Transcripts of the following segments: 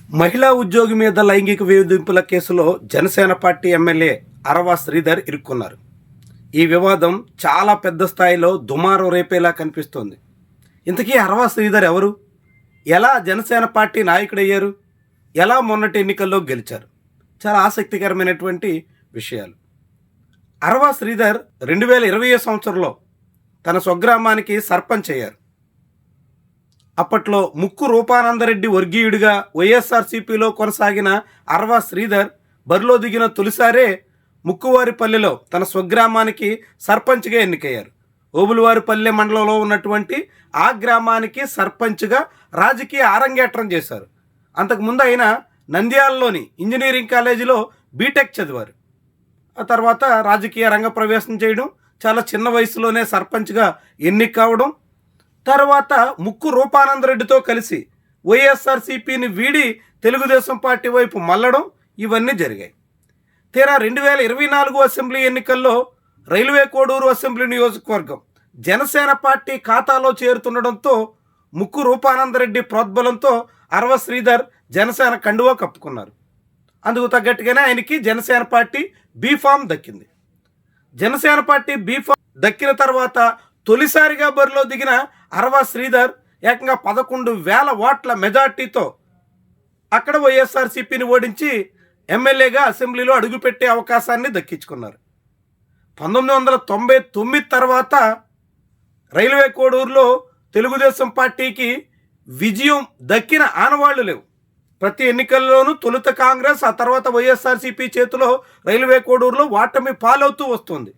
మహిళా ఉద్యోగి మీద లైంగిక వేధింపుల కేసులో జనసేన పార్టీ ఎమ్మెల్యే అరవ శ్రీధర్ ఇరుక్కున్నారు. ఈ వివాదం చాలా పెద్ద స్థాయిలో దుమారం రేపేలా కనిపిస్తోంది. ఇంతకీ అరవ శ్రీధర్ ఎవరు? ఎలా జనసేన పార్టీ నాయకుడయ్యారు? ఎలా మొన్నటి ఎన్నికల్లో గెలిచారు? చాలా ఆసక్తికరమైనటువంటి విషయాలు. అరవ శ్రీధర్ 2020 సంవత్సరంలో తన స్వగ్రామానికి సర్పంచ్ అయ్యారు. అప్పట్లో ముక్కు రూపానందరెడ్డి వర్గీయుడిగా వైఎస్ఆర్సీపీలో కొనసాగిన అరవ శ్రీధర్ బరిలో దిగిన తొలిసారే ముక్కువారిపల్లెలో తన స్వగ్రామానికి సర్పంచ్గా ఎన్నికయ్యారు. ఓబులవారిపల్లె మండలంలో ఉన్నటువంటి ఆ గ్రామానికి సర్పంచ్గా రాజకీయ అరంగేట్రం చేశారు. అంతకుముందు ఆయన నంద్యాలలోని ఇంజనీరింగ్ కాలేజీలో బీటెక్ చదివారు. ఆ తర్వాత రాజకీయ రంగ ప్రవేశం చేయడం, చాలా చిన్న వయసులోనే సర్పంచ్గా ఎన్నిక కావడం, తర్వాత ముక్కు రూపానందరెడ్డితో కలిసి వైఎస్ఆర్సీపీని వీడి తెలుగుదేశం పార్టీ వైపు మళ్ళడం, ఇవన్నీ జరిగాయి. తీరా 2024 అసెంబ్లీ ఎన్నికల్లో రైల్వే కోడూరు అసెంబ్లీ నియోజకవర్గం జనసేన పార్టీ ఖాతాలో చేరుతుండడంతో ముక్కు రూపానందరెడ్డి ప్రోద్బలంతో అరవ శ్రీధర్ జనసేన కండువా కప్పుకున్నారు. అందుకు తగ్గట్టుగానే ఆయనకి జనసేన పార్టీ బీఫామ్ దక్కింది. జనసేన పార్టీ బీఫామ్ దక్కిన తర్వాత తొలిసారిగా బరిలో దిగిన అరవ శ్రీధర్ ఏకంగా 11,000 ఓట్ల మెజార్టీతో అక్కడ వైఎస్ఆర్సీపీని ఓడించి ఎమ్మెల్యేగా అసెంబ్లీలో అడుగుపెట్టే అవకాశాన్ని దక్కించుకున్నారు. 1999 తర్వాత రైల్వే కోడూరులో తెలుగుదేశం పార్టీకి విజయం దక్కిన ఆనవాళ్లు లేవు. ప్రతి ఎన్నికల్లోనూ తొలుత కాంగ్రెస్, ఆ తర్వాత వైఎస్ఆర్సీపీ చేతిలో రైల్వే కోడూరులో ఓటమి పాలవుతూ వస్తుంది.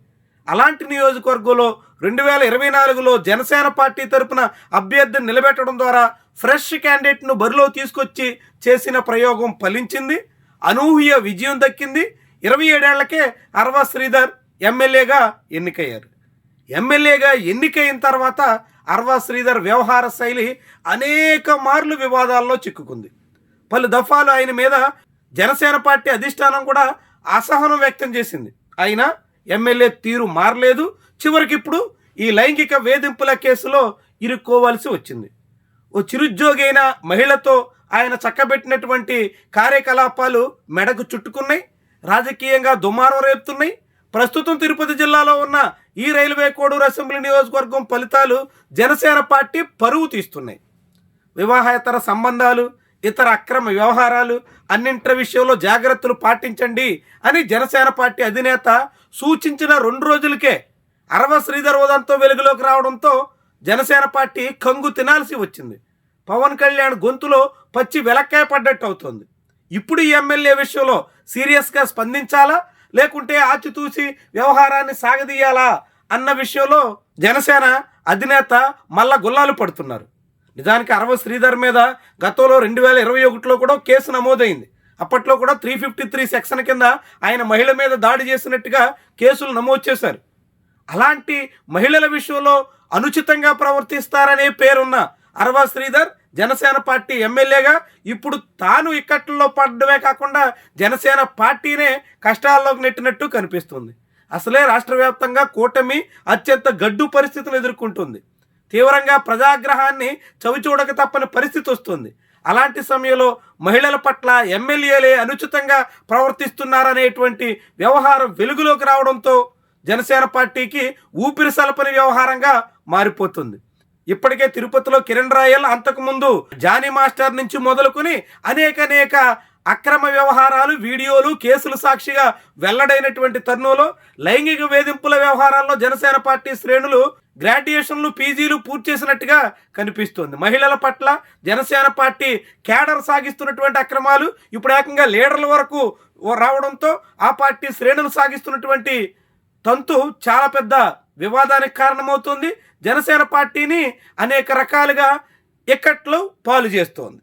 అలాంటి నియోజకవర్గంలో 2024లో జనసేన పార్టీ తరపున అభ్యర్థిని నిలబెట్టడం ద్వారా ఫ్రెష్ క్యాండిడేట్ను బరిలో తీసుకొచ్చి చేసిన ప్రయోగం ఫలించింది. అనూహ్య విజయం దక్కింది. 27 ఏళ్లకే అరవ శ్రీధర్ ఎమ్మెల్యేగా ఎన్నికయ్యారు. ఎమ్మెల్యేగా ఎన్నికైన తర్వాత అరవ శ్రీధర్ వ్యవహార శైలి అనేక మార్లు వివాదాల్లో చిక్కుకుంది. పలు దఫాలు ఆయన మీద జనసేన పార్టీ అధిష్టానం కూడా అసహనం వ్యక్తం చేసింది. అయినా ఎమ్మెల్యే తీరు మారలేదు. చివరికి ఇప్పుడు ఈ లైంగిక వేధింపుల కేసులో ఇరుక్కోవాల్సి వచ్చింది. ఓ చిరుద్యోగి అయిన మహిళతో ఆయన చక్కబెట్టినటువంటి కార్యకలాపాలు మెడకు చుట్టుకున్నాయి, రాజకీయంగా దుమారం రేపుతున్నాయి. ప్రస్తుతం తిరుపతి జిల్లాలో ఉన్న ఈ రైల్వే కోడూరు అసెంబ్లీ నియోజకవర్గం ఫలితాలు జనసేన పార్టీ పరువు తీస్తున్నాయి. వివాహేతర సంబంధాలు, ఇతర అక్రమ వ్యవహారాలు అన్నింటి విషయంలో జాగ్రత్తలు పాటించండి అని జనసేన పార్టీ అధినేత సూచించిన 2 రోజులకే అరవ శ్రీధర్ ఉదంతో వెలుగులోకి రావడంతో జనసేన పార్టీ కంగు తినాల్సి వచ్చింది. పవన్ కళ్యాణ్ గొంతులో పచ్చి వెలక్కాయ పడ్డట్టు అవుతుంది. ఇప్పుడు ఈ ఎమ్మెల్యే విషయంలో సీరియస్గా స్పందించాలా, లేకుంటే ఆచితూసి వ్యవహారాన్ని సాగదీయాలా అన్న విషయంలో జనసేన అధినేత మళ్ళా గుల్లాలు పడుతున్నారు. నిజానికి అరవ శ్రీధర్ మీద గతంలో 2021లో కూడా కేసు నమోదైంది. అప్పట్లో కూడా 353 సెక్షన్ కింద ఆయన మహిళ మీద దాడి చేసినట్టుగా కేసులు నమోదు చేశారు. అలాంటి మహిళల విషయంలో అనుచితంగా ప్రవర్తిస్తారనే పేరున్న అరవ శ్రీధర్ జనసేన పార్టీ ఎమ్మెల్యేగా ఇప్పుడు తాను ఇక్కట్లో పడడమే కాకుండా జనసేన పార్టీనే కష్టాల్లోకి నెట్టినట్టు కనిపిస్తుంది. అసలే రాష్ట్ర వ్యాప్తంగా కూటమి అత్యంత గడ్డు పరిస్థితులు ఎదుర్కొంటుంది. తీవ్రంగా ప్రజాగ్రహాన్ని చవిచూడక తప్పని పరిస్థితి వస్తుంది. అలాంటి సమయంలో మహిళల పట్ల ఎమ్మెల్యేలే అనుచితంగా ప్రవర్తిస్తున్నారనేటువంటి వ్యవహారం వెలుగులోకి రావడంతో జనసేన పార్టీకి ఊపిరి సలపని వ్యవహారంగా మారిపోతుంది. ఇప్పటికే తిరుపతిలో కిరణ్ రాయల్, అంతకుముందు జానీ మాస్టర్ నుంచి మొదలుకొని అనేక అక్రమ వ్యవహారాలు, వీడియోలు, కేసులు సాక్షిగా వెల్లడైనటువంటి తరుణంలో లైంగిక వేధింపుల వ్యవహారాల్లో జనసేన పార్టీ శ్రేణులు గ్రాడ్యుయేషన్లు, పీజీలు పూర్తి చేసినట్టుగా కనిపిస్తోంది. మహిళల పట్ల జనసేన పార్టీ కేడర్ సాగిస్తున్నటువంటి అక్రమాలు ఇప్పుడు ఏకంగా లీడర్ల వరకు రావడంతో ఆ పార్టీ శ్రేణులు సాగిస్తున్నటువంటి తంతు చాలా పెద్ద వివాదానికి కారణమవుతుంది. జనసేన పార్టీని అనేక రకాలుగా ఇక్కట్లు పాలు చేస్తోంది.